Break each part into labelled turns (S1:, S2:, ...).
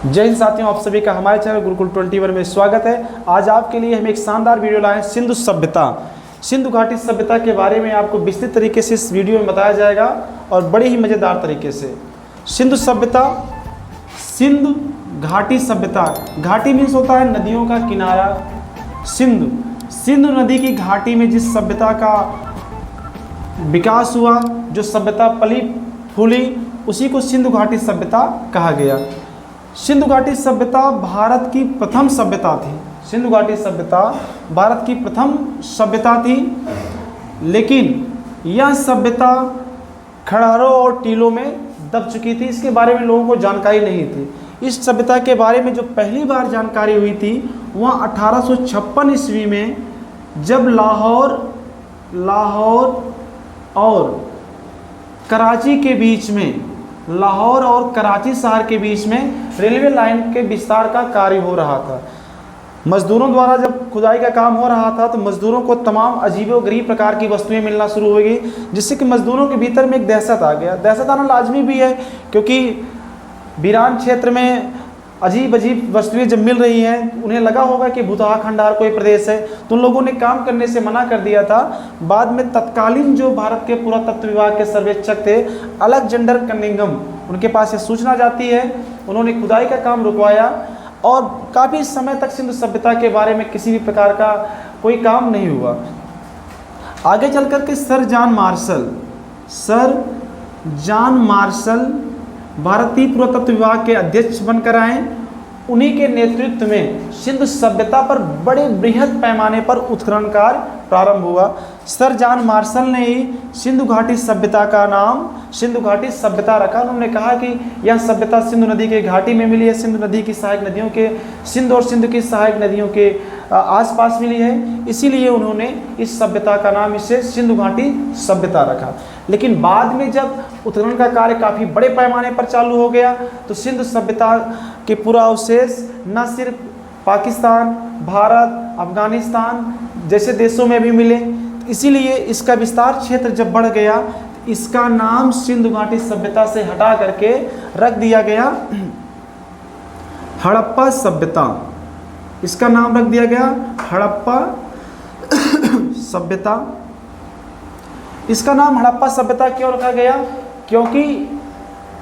S1: जय हिंद साथियों, आप सभी का हमारे चैनल गुरुकुल 21 में स्वागत है। आज आपके लिए हम एक शानदार वीडियो लाए हैं सिंधु सभ्यता, सिंधु घाटी सभ्यता के बारे में आपको विस्तृत तरीके से इस वीडियो में बताया जाएगा और बड़े ही मज़ेदार तरीके से। सिंधु सभ्यता, सिंधु घाटी सभ्यता, घाटी मीन्स होता है नदियों का किनारा। सिंधु, सिंधु नदी की घाटी में जिस सभ्यता का विकास हुआ, जो सभ्यता पली फूली, उसी को सिंधु घाटी सभ्यता कहा गया। सिंधु घाटी सभ्यता भारत की प्रथम सभ्यता थी। सिंधु घाटी सभ्यता भारत की प्रथम सभ्यता थी, लेकिन यह सभ्यता खंडहरों और टीलों में दब चुकी थी। इसके बारे में लोगों को जानकारी नहीं थी। इस सभ्यता के बारे में जो पहली बार जानकारी हुई थी वह 1856 ईस्वी में, जब लाहौर और कराची के बीच में, लाहौर और कराची शहर के बीच में रेलवे लाइन के विस्तार का कार्य हो रहा था। मजदूरों द्वारा जब खुदाई का काम हो रहा था तो मजदूरों को तमाम अजीबोगरीब प्रकार की वस्तुएं मिलना शुरू हो गई, जिससे कि मजदूरों के भीतर में एक दहशत आ गया। दहशत आना लाजमी भी है, क्योंकि वीरान क्षेत्र में अजीब अजीब वस्तुएं जब मिल रही हैं, उन्हें लगा होगा कि भूतहा खंडार कोई प्रदेश है, तो उन लोगों ने काम करने से मना कर दिया था। बाद में तत्कालीन जो भारत के पुरातत्व विभाग के सर्वेक्षक थे, अलेक्जेंडर कनिंघम, उनके पास ये सूचना जाती है। उन्होंने खुदाई का काम रुकवाया और काफ़ी समय तक सिंधु सभ्यता के बारे में किसी भी प्रकार का कोई काम नहीं हुआ। आगे चल कर के सर जॉन मार्शल भारतीय पुरातत्व विभाग के अध्यक्ष बनकर आए। उन्हीं के नेतृत्व में सिंधु सभ्यता पर बड़े बृहद पैमाने पर उत्खनन कार्य प्रारंभ हुआ। सर जॉन मार्शल ने ही सिंधु घाटी सभ्यता का नाम सिंधु घाटी सभ्यता रखा। उन्होंने कहा कि यह सभ्यता सिंधु नदी के घाटी में मिली है, सिंधु नदी की सहायक नदियों के, सिंधु और सिंधु की सहायक नदियों के आसपास मिली है, इसीलिए उन्होंने इस सभ्यता का नाम इसे सिंधु घाटी सभ्यता रखा। लेकिन बाद में जब उत्खनन का कार्य काफ़ी बड़े पैमाने पर चालू हो गया तो सिंधु सभ्यता के पूरा अवशेष न सिर्फ पाकिस्तान, भारत, अफगानिस्तान जैसे देशों में भी मिले। इसीलिए इसका विस्तार क्षेत्र जब बढ़ गया, इसका नाम सिंधु घाटी सभ्यता से हटा करके रख दिया गया हड़प्पा सभ्यता। इसका नाम रख दिया गया हड़प्पा सभ्यता। इसका नाम हड़प्पा सभ्यता क्यों रखा गया? क्योंकि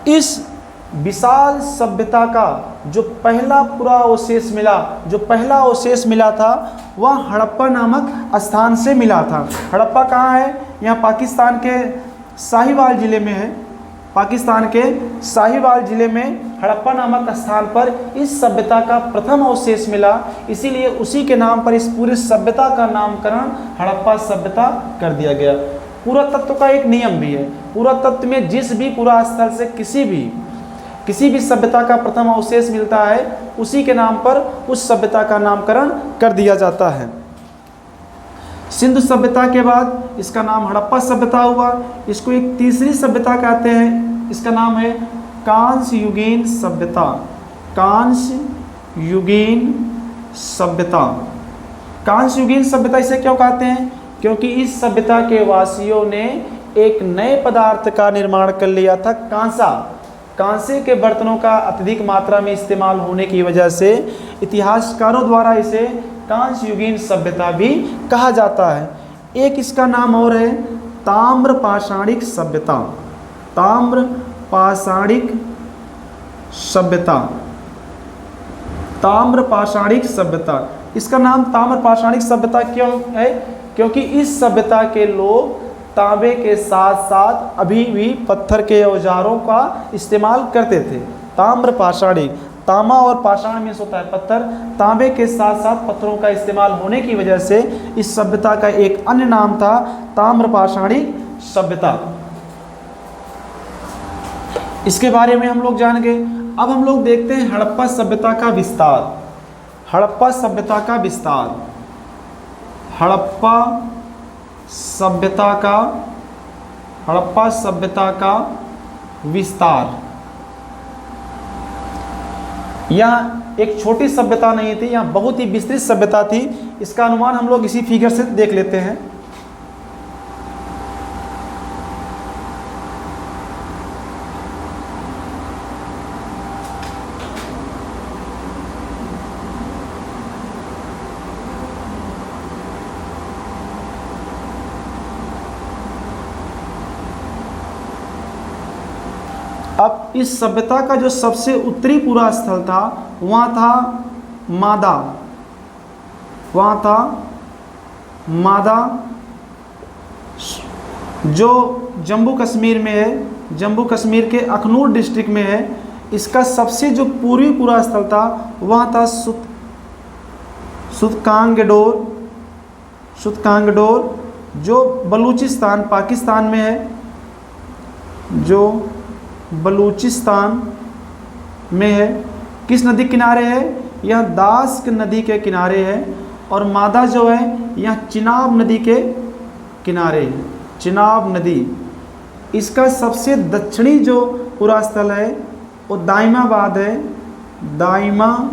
S1: इस विशाल सभ्यता का जो पहला अवशेष मिला था वह हड़प्पा नामक स्थान से मिला था। हड़प्पा कहाँ है? यहाँ पाकिस्तान के साहिवाल ज़िले में है। पाकिस्तान के साहिवाल ज़िले में हड़प्पा नामक स्थान पर इस सभ्यता का प्रथम अवशेष मिला, इसीलिए उसी के नाम पर इस पूरी सभ्यता का नामकरण हड़प्पा सभ्यता कर दिया गया। पुरातत्व का एक नियम भी है। पुरातत्व में जिस भी पुरा स्थल से किसी भी सभ्यता का प्रथम अवशेष मिलता है, उसी के नाम पर उस सभ्यता का नामकरण कर दिया जाता है। सिंधु सभ्यता के बाद इसका नाम हड़प्पा सभ्यता हुआ। इसको एक तीसरी सभ्यता कहते हैं, इसका नाम है कांस्य युगीन सभ्यता। कांस्य युगीन सभ्यता, कांस्य युगीन सभ्यता इसे क्यों कहते हैं? क्योंकि इस सभ्यता के वासियों ने एक नए पदार्थ का निर्माण कर लिया था, कांसा। कांसे के बर्तनों का अत्यधिक मात्रा में इस्तेमाल होने की वजह से इतिहासकारों द्वारा इसे कांस्य युगीन सभ्यता भी कहा जाता है। एक इसका नाम और है ताम्र पाषाणिक सभ्यता। ताम्र पाषाणिक सभ्यता, ताम्र पाषाणिक सभ्यता। इसका नाम ताम्र पाषाणिक सभ्यता क्यों है? क्योंकि इस सभ्यता के लोग तांबे के साथ साथ अभी भी पत्थर के औजारों का इस्तेमाल करते थे। ताम्र पाषाणिक, तांबा और पाषाण में होता है पत्थर, तांबे के साथ साथ पत्थरों का इस्तेमाल होने की वजह से इस सभ्यता का एक अन्य नाम था ताम्र पाषाणिक सभ्यता। इसके बारे में हम लोग जान गए। अब हम लोग देखते हैं हड़प्पा सभ्यता का विस्तार। हड़प्पा सभ्यता का विस्तार, हड़प्पा सभ्यता का विस्तार। यह एक छोटी सभ्यता नहीं थी, यह बहुत ही विस्तृत सभ्यता थी। इसका अनुमान हम लोग इसी फिगर से देख लेते हैं। अब इस सभ्यता का जो सबसे उत्तरी पूरा स्थल था वहाँ था मादा, वहाँ था मादा, जो जम्मू कश्मीर में है, जम्मू कश्मीर के अखनूर डिस्ट्रिक्ट में है। इसका सबसे जो पूर्वी पूरा स्थल था वहाँ था सुतकांगडोर, सुतकांगडोर जो बलूचिस्तान पाकिस्तान में है, जो बलूचिस्तान में है। किस नदी किनारे है? यह दास्क नदी के किनारे है। और मादा जो है यह चिनाब नदी के किनारे है, चिनाब नदी। इसका सबसे दक्षिणी जो पूरा स्थल है वो दाइमाबाद है, दाइमाबाद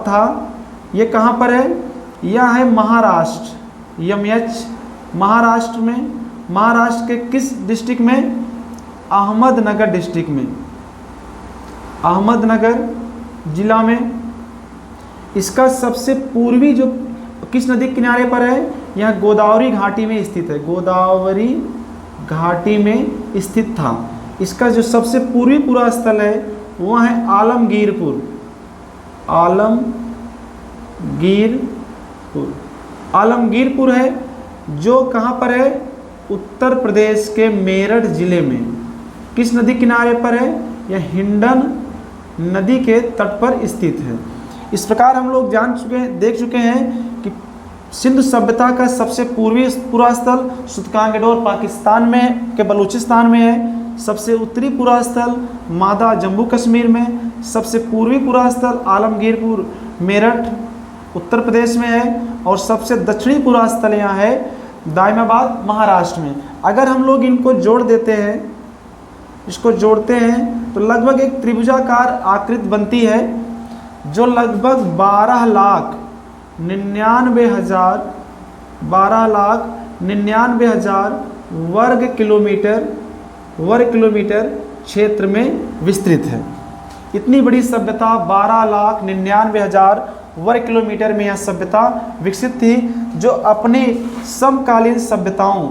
S1: था। ये कहाँ पर है? यह है महाराष्ट्र, यमएच महाराष्ट्र में। महाराष्ट्र के किस डिस्ट्रिक्ट में? अहमदनगर डिस्ट्रिक्ट में, अहमदनगर जिला में। इसका सबसे पूर्वी जो किस नदी के किनारे पर है? यह गोदावरी घाटी में स्थित है, गोदावरी घाटी में स्थित था। इसका जो सबसे पूर्वी पूरा स्थल है वह है आलमगीरपुर, आलमगीरपुर। आलमगीरपुर है जो कहाँ पर है? उत्तर प्रदेश के मेरठ जिले में। किस नदी किनारे पर है? यह हिंडन नदी के तट पर स्थित है। इस प्रकार हम लोग देख चुके हैं कि सिंधु सभ्यता का सबसे पूर्वी पूरा स्थल सुतकांगडोर पाकिस्तान में के बलूचिस्तान में है। सबसे उत्तरी पूरा स्थल मादा जम्मू कश्मीर में। सबसे पूर्वी पूरा स्थल आलमगीरपुर मेरठ उत्तर प्रदेश में है। और सबसे दक्षिणी पूरा स्थल यहाँ है दाइमाबाद महाराष्ट्र में। अगर हम लोग इनको जोड़ देते हैं, इसको जोड़ते हैं तो लगभग एक त्रिभुजाकार आकृति बनती है जो लगभग 12,99,000 वर्ग किलोमीटर क्षेत्र में विस्तृत है। इतनी बड़ी सभ्यता 12,99,000 वर्ग किलोमीटर में यह सभ्यता विकसित थी, जो अपने समकालीन सभ्यताओं,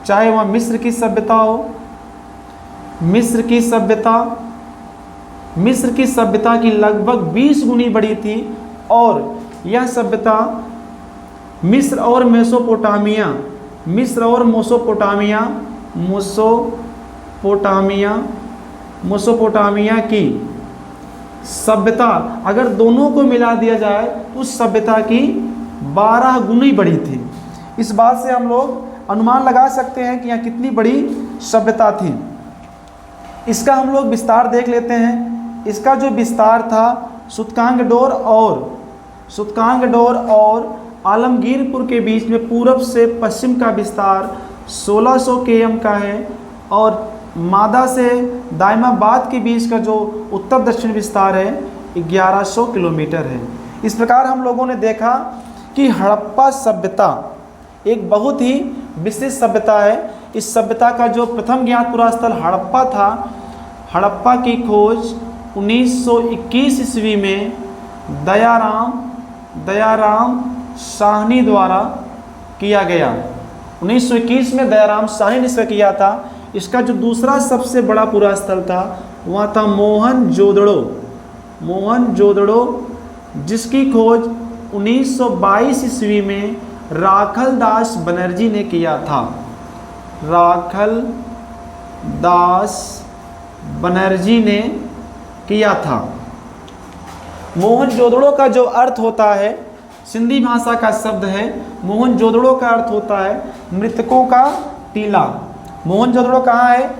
S1: चाहे वह मिस्र की सभ्यता हो, मिस्र की सभ्यता की लगभग 20 गुनी बड़ी थी। और यह सभ्यता मिस्र और मोसोपोटामिया की सभ्यता अगर दोनों को मिला दिया जाए तो उस सभ्यता की 12 गुनी बड़ी थी। इस बात से हम लोग अनुमान लगा सकते हैं कि यह कितनी बड़ी सभ्यता थी। इसका हम लोग विस्तार देख लेते हैं। इसका जो विस्तार था सुतकांगडोर और आलमगीरपुर के बीच में पूरब से पश्चिम का विस्तार 1600 km का है। और मादा से दाइमाबाद के बीच का जो उत्तर दक्षिण विस्तार है 1100 किलोमीटर है। इस प्रकार हम लोगों ने देखा कि हड़प्पा सभ्यता एक बहुत ही विशिष्ट सभ्यता है। इस सभ्यता का जो प्रथम ज्ञात पूरा स्थल हड़प्पा था, हड़प्पा की खोज 1921 ईस्वी में दयाराम साहनी द्वारा किया गया। 1921 में दयाराम साहनी ने इसका किया था। इसका जो दूसरा सबसे बड़ा पूरा स्थल था वह था मोहनजोदड़ो, जिसकी खोज 1922 ईस्वी में राखलदास बनर्जी ने किया था। राखलदास बनर्जी ने किया था। मोहनजोदड़ो का जो अर्थ होता है, सिंधी भाषा का शब्द है, मोहनजोदड़ो का अर्थ होता है मृतकों का टीला। मोहनजोदड़ो कहाँ है?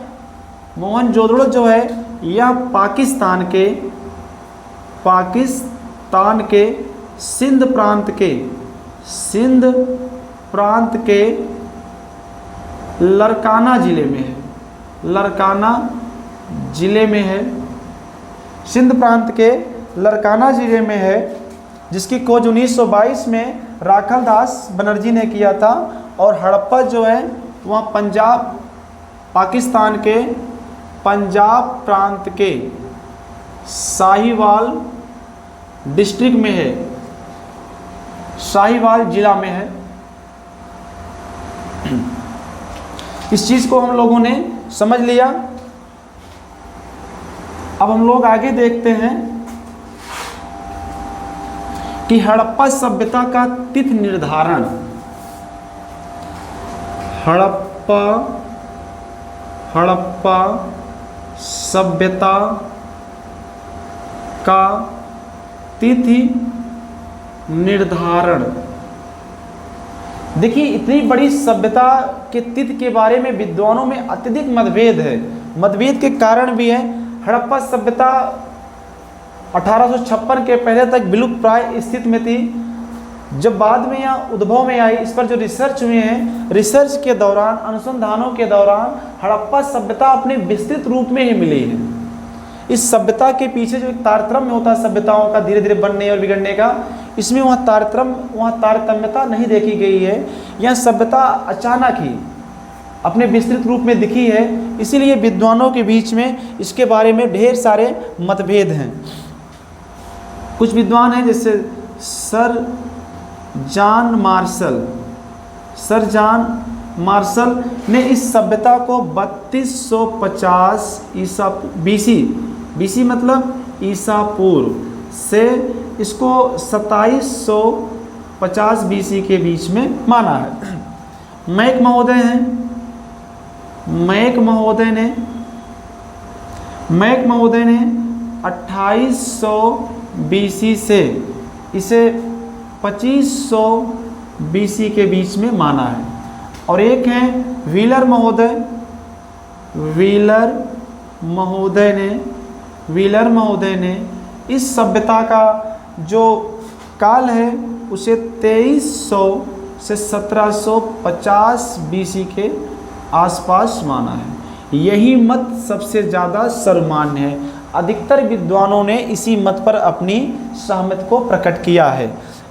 S1: मोहनजोदड़ो जो है यह पाकिस्तान के सिंध प्रांत के लरकाना जिले में है। लरकाना जिले में है, सिंध प्रांत के लरकाना जिले में है, जिसकी खोज 1922 में राखलदास बनर्जी ने किया था। और हड़प्पा जो है वह पाकिस्तान के पंजाब प्रांत के साहिवाल डिस्ट्रिक्ट में है, साहिवाल जिला में है। इस चीज़ को हम लोगों ने समझ लिया अब हम लोग आगे देखते हैं कि हड़प्पा सभ्यता का तिथि निर्धारण। हड़प्पा सभ्यता का तिथि निर्धारण। देखिए, इतनी बड़ी सभ्यता के तिथि के बारे में विद्वानों में अत्यधिक मतभेद है। मतभेद के कारण भी है। हड़प्पा सभ्यता 1856 के पहले तक विलुप्त प्राय स्थिति में थी। जब बाद में यहाँ उद्भव में आई, इस पर जो रिसर्च हुए हैं, रिसर्च के दौरान, अनुसंधानों के दौरान हड़प्पा सभ्यता अपने विस्तृत रूप में ही मिली है। इस सभ्यता के पीछे जो एक तारतम्य होता है सभ्यताओं का धीरे धीरे बनने और बिगड़ने का, इसमें वहाँ तारतम्यता नहीं देखी गई है। यह सभ्यता अचानक ही अपने विस्तृत रूप में दिखी है। इसीलिए विद्वानों के बीच में इसके बारे में ढेर सारे मतभेद हैं। कुछ विद्वान हैं जैसे सर जॉन मार्शल ने इस सभ्यता को 3250 ईसा बीसी मतलब ईसा पूर्व से इसको 2750 बीसी के बीच में माना है। मैक महोदय ने 2800 बीसी से इसे 2500 बीसी के बीच में माना है। और एक हैं व्हीलर महोदय ने इस सभ्यता का जो काल है उसे 2300 से 1750 बीसी के आसपास माना है। यही मत सबसे ज़्यादा सर्वमान्य है। अधिकतर विद्वानों ने इसी मत पर अपनी सहमति को प्रकट किया है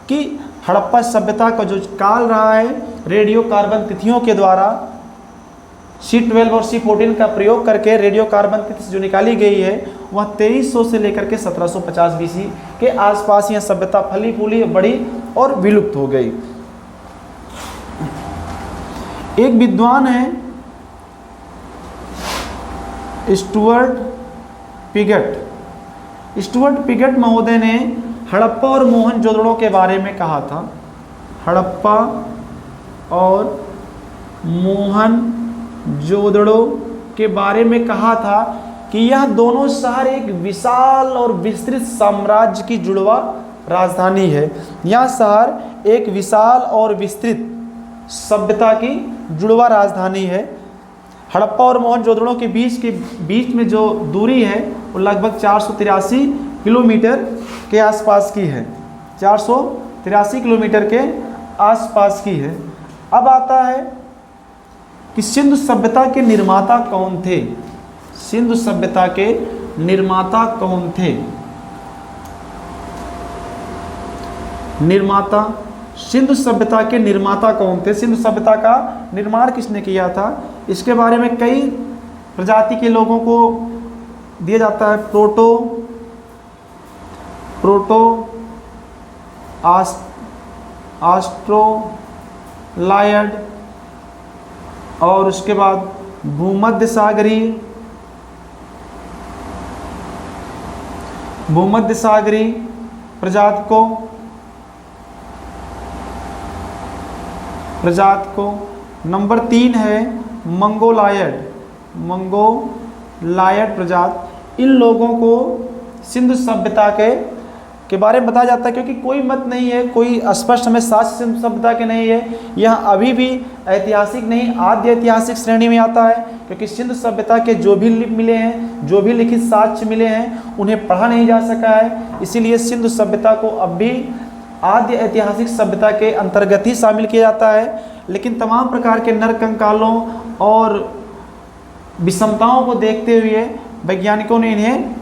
S1: कि हड़प्पा सभ्यता का जो काल रहा है, रेडियो कार्बन तिथियों के द्वारा C12 और C14 का प्रयोग करके रेडियो कार्बन तिथि जो निकाली गई है, वह 2300 से लेकर के 1750 बीसी के आसपास यह सभ्यता फली फूली, बढ़ी और विलुप्त हो गई। एक विद्वान है स्टुअर्ट पिगट महोदय ने हड़प्पा और मोहनजोदड़ो के बारे में कहा था। हड़प्पा और मोहनजोदड़ो के बारे में कहा था कि यह दोनों शहर एक विशाल और विस्तृत साम्राज्य की जुड़वा राजधानी है। यह शहर एक विशाल और विस्तृत सभ्यता की जुड़वा राजधानी है। हड़प्पा और मोहनजोदड़ो के बीच में जो दूरी है वो लगभग 483 किलोमीटर के आसपास की है। 483 किलोमीटर के आसपास की है। अब आता है कि सिंधु सभ्यता के निर्माता कौन थे। सिंधु सभ्यता के निर्माता कौन थे? सिंधु सभ्यता के निर्माता कौन थे? सिंधु सभ्यता का निर्माण किसने किया था? इसके बारे में कई प्रजाति के लोगों को दिया जाता है। ऑस्ट्रोलायड और उसके बाद भूमध्य सागरी प्रजाति को। नंबर 3 है मंगोलायड प्रजाति। इन लोगों को सिंधु सभ्यता के बारे में बताया जाता है, क्योंकि कोई मत नहीं है, कोई स्पष्ट हमें साक्ष्य सिंधु सभ्यता के नहीं है। यह अभी भी ऐतिहासिक नहीं, आद्य ऐतिहासिक श्रेणी में आता है, क्योंकि सिंधु सभ्यता के जो भी लिपि मिले हैं, जो भी लिखित साक्ष्य मिले हैं, उन्हें पढ़ा नहीं जा सका है। इसीलिए सिंधु सभ्यता को अब भी आद्य ऐतिहासिक सभ्यता के अंतर्गत ही शामिल किया जाता है। लेकिन तमाम प्रकार के नरकंकालों और विषमताओं को देखते हुए वैज्ञानिकों ने इन्हें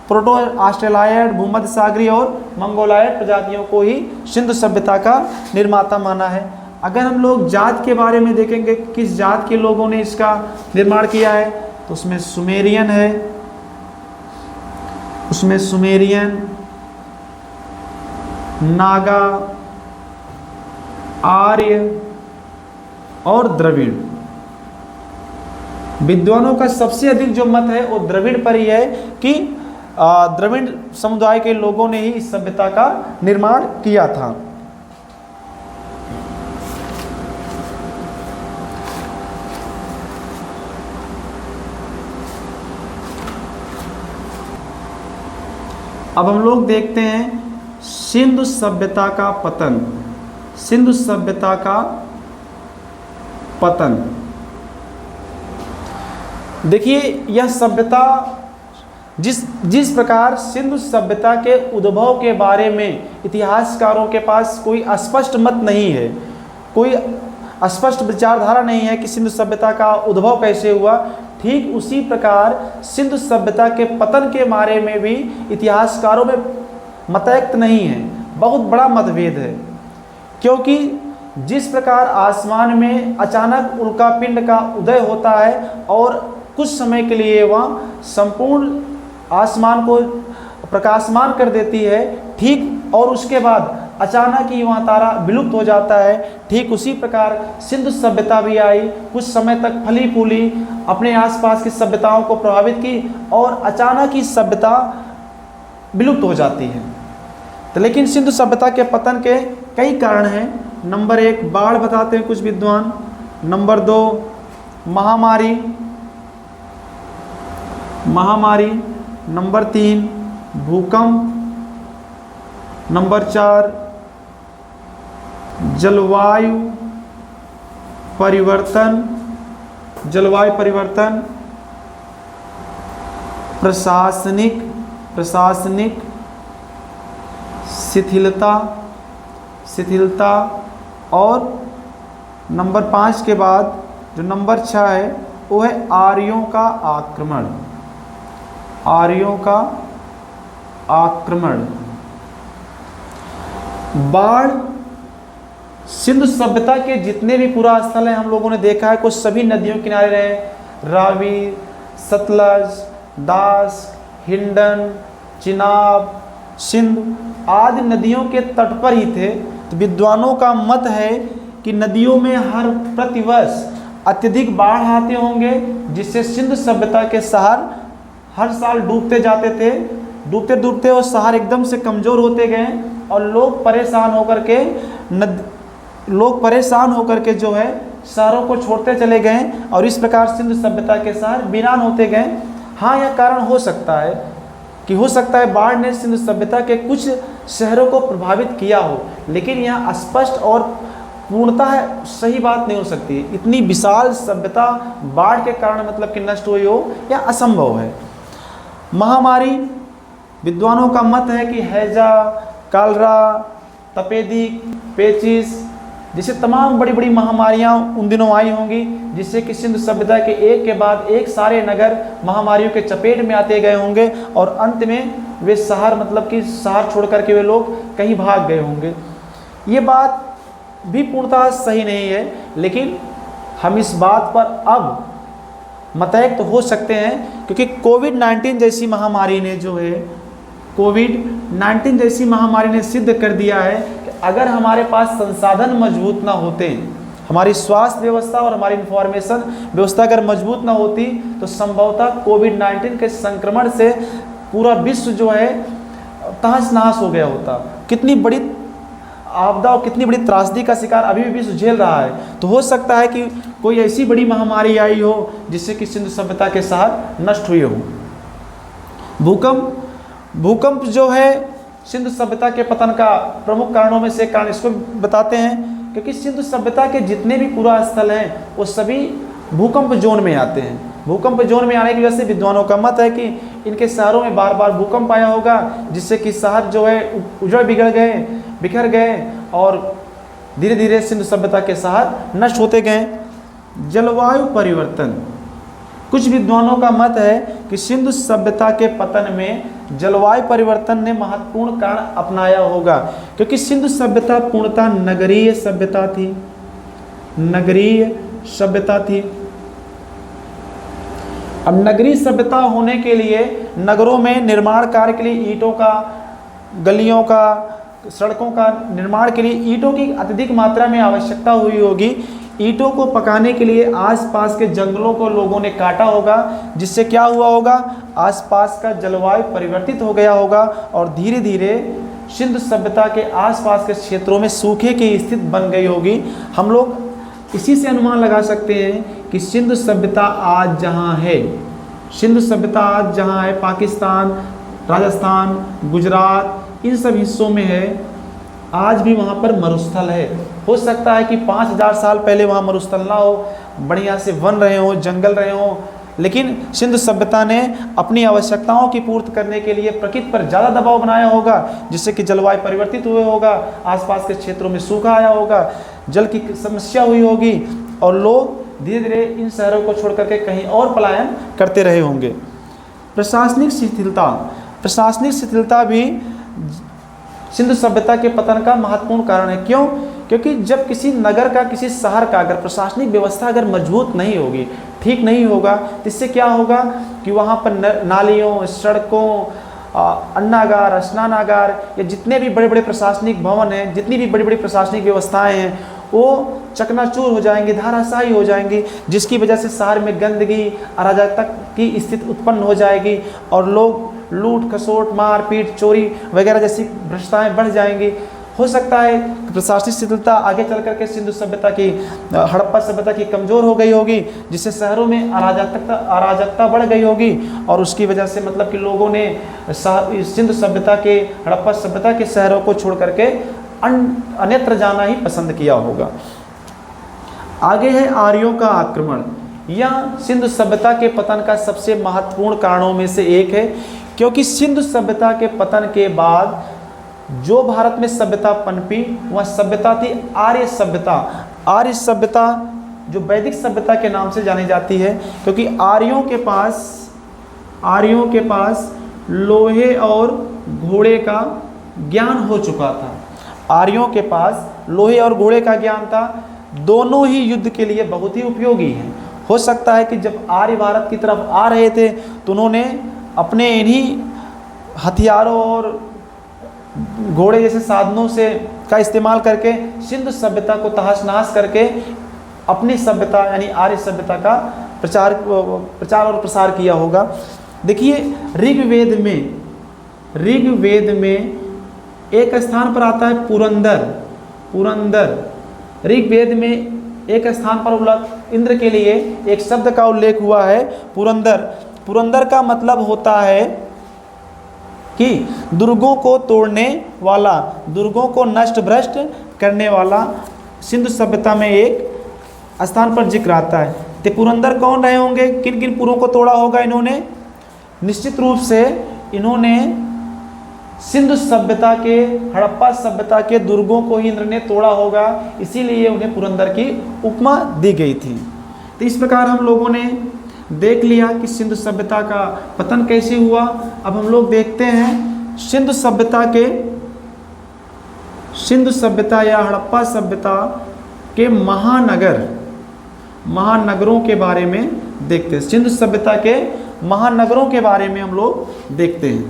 S1: प्रोटो ऑस्ट्रेलायड, भूमध्य सागरी और मंगोलायड प्रजातियों को ही सिंधु सभ्यता का निर्माता माना है। अगर हम लोग जात के बारे में देखेंगे, किस जात के लोगों ने इसका निर्माण किया है, तो उसमें सुमेरियन है, नागा, आर्य और द्रविड़। विद्वानों का सबसे अधिक जो मत है वो द्रविड़ पर ही है कि द्रविड़ समुदाय के लोगों ने ही इस सभ्यता का निर्माण किया था। अब हम लोग देखते हैं सिंधु सभ्यता का पतन। सिंधु सभ्यता का पतन, देखिए यह सभ्यता जिस प्रकार सिंधु सभ्यता के उद्भव के बारे में इतिहासकारों के पास कोई स्पष्ट मत नहीं है, कोई स्पष्ट विचारधारा नहीं है कि सिंधु सभ्यता का उद्भव कैसे हुआ, ठीक उसी प्रकार सिंधु सभ्यता के पतन के बारे में भी इतिहासकारों में मतैक्त नहीं है, बहुत बड़ा मतभेद है। क्योंकि जिस प्रकार आसमान में अचानक उल्कापिंड का उदय होता है और कुछ समय के लिए वह संपूर्ण आसमान को प्रकाशमान कर देती है, ठीक और उसके बाद अचानक ही वह तारा विलुप्त हो जाता है, ठीक उसी प्रकार सिंधु सभ्यता भी आई, कुछ समय तक फली फूली, अपने आसपास की सभ्यताओं को प्रभावित की और अचानक ही सभ्यता विलुप्त हो जाती है। तो लेकिन सिंधु सभ्यता के पतन के कई कारण हैं। नंबर 1 बाढ़ बताते हैं कुछ विद्वान, नंबर 2 महामारी, नंबर 3 भूकंप, नंबर 4 जलवायु परिवर्तन, प्रशासनिक शिथिलता और नंबर 5 के बाद जो नंबर 6 है वो है आर्यों का आक्रमण। बाढ़ सिंधु सभ्यता के जितने भी पुरा स्थल हैं हम लोगों ने देखा है, कुछ सभी नदियों किनारे रहे, रावी, सतलज, दास, हिंडन, चिनाब, सिंधु आदि नदियों के तट पर ही थे। तो विद्वानों का मत है कि नदियों में हर प्रतिवर्ष अत्यधिक बाढ़ आते होंगे, जिससे सिंधु सभ्यता के शहर हर साल डूबते जाते थे। डूबते वो शहर एकदम से कमज़ोर होते गए और लोग परेशान होकर के जो है शहरों को छोड़ते चले गए और इस प्रकार सिंधु सभ्यता के शहर वीरान होते गए। हाँ, यह कारण हो सकता है बाढ़ ने सिंधु सभ्यता के कुछ शहरों को प्रभावित किया हो, लेकिन यह स्पष्ट और पूर्णतः सही बात नहीं हो सकती। इतनी विशाल सभ्यता बाढ़ के कारण मतलब कि नष्ट हुई हो, यह असंभव है। महामारी, विद्वानों का मत है कि हैजा, कालरा, तपेदिक, पेचिस जैसे तमाम बड़ी बड़ी महामारियां उन दिनों आई होंगी, जिससे कि सिंधु सभ्यता के एक के बाद एक सारे नगर महामारियों के चपेट में आते गए होंगे और अंत में वे शहर मतलब कि शहर छोड़ करके वे लोग कहीं भाग गए होंगे। ये बात भी पूर्णतः सही नहीं है, लेकिन हम इस बात पर अब मतैक्त हो सकते हैं क्योंकि कोविड-19 जैसी महामारी ने सिद्ध कर दिया है कि अगर हमारे पास संसाधन मजबूत ना होते, हमारी स्वास्थ्य व्यवस्था और हमारी इंफॉर्मेशन व्यवस्था अगर मजबूत ना होती तो संभवतः कोविड-19 के संक्रमण से पूरा विश्व जो है तहस नहस हो गया होता। कितनी बड़ी आपदा और कितनी बड़ी त्रासदी का शिकार अभी भी विश्व झेल रहा है। तो हो सकता है कि कोई ऐसी बड़ी महामारी आई हो जिससे कि सिंधु सभ्यता के शहर नष्ट हुए हो। भूकंप जो है सिंधु सभ्यता के पतन का प्रमुख कारणों में से कारण इसको बताते हैं, क्योंकि सिंधु सभ्यता के जितने भी पुरा स्थल हैं वो सभी भूकंप जोन में आते हैं। भूकंप जोन में आने की वजह से विद्वानों का मत है कि इनके शहरों में बार बार भूकंप आया होगा, जिससे कि शहर जो है बिखर गए और धीरे धीरे सिंधु सभ्यता के शहर नष्ट होते गए। जलवायु परिवर्तन, कुछ विद्वानों का मत है कि सिंधु सभ्यता के पतन में जलवायु परिवर्तन ने महत्वपूर्ण कारण अपनाया होगा, क्योंकि सिंधु सभ्यता पूर्णतः नगरीय सभ्यता थी। अब नगरीय सभ्यता होने के लिए नगरों में निर्माण कार्य के लिए ईंटों का, गलियों का, सड़कों का निर्माण के लिए ईंटों की अत्यधिक मात्रा में आवश्यकता हुई होगी। ईंटों को पकाने के लिए आसपास के जंगलों को लोगों ने काटा होगा, जिससे क्या हुआ होगा, आसपास का जलवायु परिवर्तित हो गया होगा और धीरे धीरे सिंधु सभ्यता के आसपास के क्षेत्रों में सूखे की स्थिति बन गई होगी। हम लोग इसी से अनुमान लगा सकते हैं कि सिंधु सभ्यता आज जहाँ है, सिंधु सभ्यता आज जहाँ है, पाकिस्तान, राजस्थान, गुजरात, इन सब हिस्सों में है, आज भी वहाँ पर मरुस्थल है। हो सकता है कि 5000 साल पहले वहाँ मरुस्थल ना हो, बढ़िया से वन रहे हो, जंगल रहे हो, लेकिन सिंधु सभ्यता ने अपनी आवश्यकताओं की पूर्ति करने के लिए प्रकृति पर ज़्यादा दबाव बनाया होगा, जिससे कि जलवायु परिवर्तित हुए होगा, आसपास के क्षेत्रों में सूखा आया होगा, जल की समस्या हुई होगी और लोग धीरे धीरे इन शहरों को छोड़ करके कहीं और पलायन करते रहे होंगे। प्रशासनिक शिथिलता, प्रशासनिक शिथिलता भी सिंधु सभ्यता के पतन का महत्वपूर्ण कारण है। क्यों? क्योंकि जब किसी नगर का, किसी शहर का अगर प्रशासनिक व्यवस्था अगर मजबूत नहीं होगी, ठीक नहीं होगा, तो इससे क्या होगा कि वहाँ पर नालियों, सड़कों, अन्नागार, स्नानागार या जितने भी बड़े बड़े प्रशासनिक भवन हैं, जितनी भी बड़ी बड़ी प्रशासनिक व्यवस्थाएं हैं, वो चकनाचूर हो जाएंगी, धाराशायी हो जाएंगी, जिसकी वजह से शहर में गंदगी, अराजकता की स्थिति उत्पन्न हो जाएगी और लोग लूट खसोट, मारपीट, चोरी वगैरह जैसी भ्रष्टताएं बढ़ जाएंगी। हो सकता है कि प्रशासनिक शिथिलता आगे चल करके सिंधु सभ्यता की, हड़प्पा सभ्यता की कमज़ोर हो गई होगी, जिससे शहरों में अराजकता बढ़ गई होगी और उसकी वजह से मतलब कि लोगों ने सिंधु सभ्यता के, हड़प्पा सभ्यता के शहरों को छोड़ करके अन्यत्र जाना ही पसंद किया होगा। आगे है आर्यों का आक्रमण। यह सिंधु सभ्यता के पतन का सबसे महत्वपूर्ण कारणों में से एक है, क्योंकि सिंधु सभ्यता के पतन के बाद जो भारत में सभ्यता पनपी वह सभ्यता थी आर्य सभ्यता। आर्य सभ्यता जो वैदिक सभ्यता के नाम से जानी जाती है, क्योंकि आर्यों के पास लोहे और घोड़े का ज्ञान हो चुका था। आर्यों के पास लोहे और घोड़े का ज्ञान था, दोनों ही युद्ध के लिए बहुत ही उपयोगी हैं। हो सकता है कि जब आर्य भारत की तरफ आ रहे थे तो उन्होंने अपने इन्हीं हथियारों और घोड़े जैसे साधनों से का इस्तेमाल करके सिंधु सभ्यता को तहस नहस करके अपनी सभ्यता यानी आर्य सभ्यता का प्रचार और प्रसार किया होगा। देखिए ऋग्वेद में एक स्थान पर आता है पुरंदर। ऋग्वेद में एक स्थान पर इंद्र के लिए एक शब्द का उल्लेख हुआ है, पुरंदर का मतलब होता है कि दुर्गों को तोड़ने वाला, दुर्गों को नष्ट भ्रष्ट करने वाला सिंधु सभ्यता में एक स्थान पर जिक्र आता है। तो पुरंदर कौन रहे होंगे, किन किन पुरों को तोड़ा होगा इन्होंने? निश्चित रूप से इन्होंने सिंधु सभ्यता के, हड़प्पा सभ्यता के दुर्गों को ही इंद्र ने तोड़ा होगा, इसीलिए उन्हें पुरंदर की उपमा दी गई थी। तो इस प्रकार हम लोगों ने देख लिया कि सिंधु सभ्यता का पतन कैसे हुआ। अब हम लोग देखते हैं सिंधु सभ्यता या हड़प्पा सभ्यता के महानगरों के बारे में देखते हैं। सिंधु सभ्यता के महानगरों के बारे में हम लोग देखते हैं।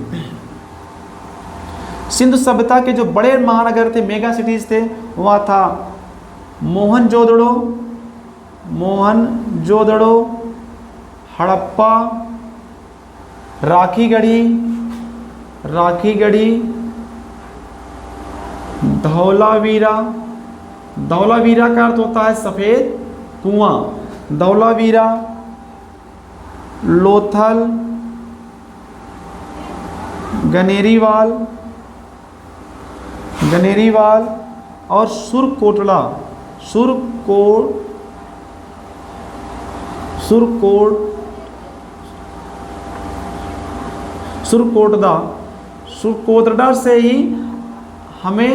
S1: सिंधु सभ्यता के जो बड़े महानगर थे, मेगा सिटीज थे, वह था मोहनजोदड़ो, हड़प्पा, राखीगढ़ी, धौलावीरा का अर्थ होता है सफ़ेद कुआं, धौलावीरा, लोथल, गनेरीवाल और सुरकोटड़ा से ही हमें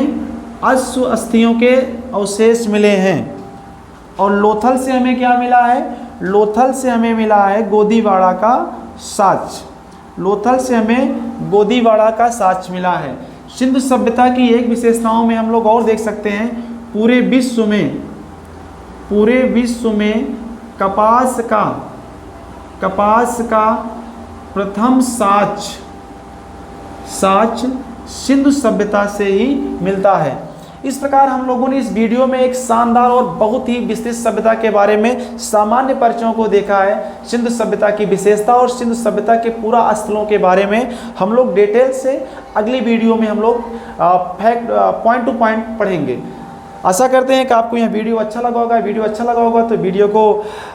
S1: अश्व अस्थियों के अवशेष मिले हैं। और लोथल से हमें क्या मिला है? लोथल से हमें मिला है गोदीवाड़ा का साक्ष्य मिला है। सिंधु सभ्यता की एक विशेषताओं में हम लोग और देख सकते हैं, पूरे विश्व में कपास का प्रथम साक्ष्य सिंधु सभ्यता से ही मिलता है। इस प्रकार हम लोगों ने इस वीडियो में एक शानदार और बहुत ही विस्तृत सभ्यता के बारे में सामान्य परिचयों को देखा है। सिंधु सभ्यता की विशेषता और सिंधु सभ्यता के पूरा स्थलों के बारे में हम लोग डिटेल से अगली वीडियो में हम लोग फैक्ट पॉइंट टू पॉइंट पढ़ेंगे। आशा करते हैं कि आपको यह वीडियो अच्छा लगा होगा। वीडियो अच्छा लगा होगा तो वीडियो को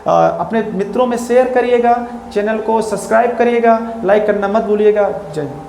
S1: अपने मित्रों में शेयर करिएगा, चैनल को सब्सक्राइब करिएगा, लाइक करना मत भूलिएगा। जय हिंद।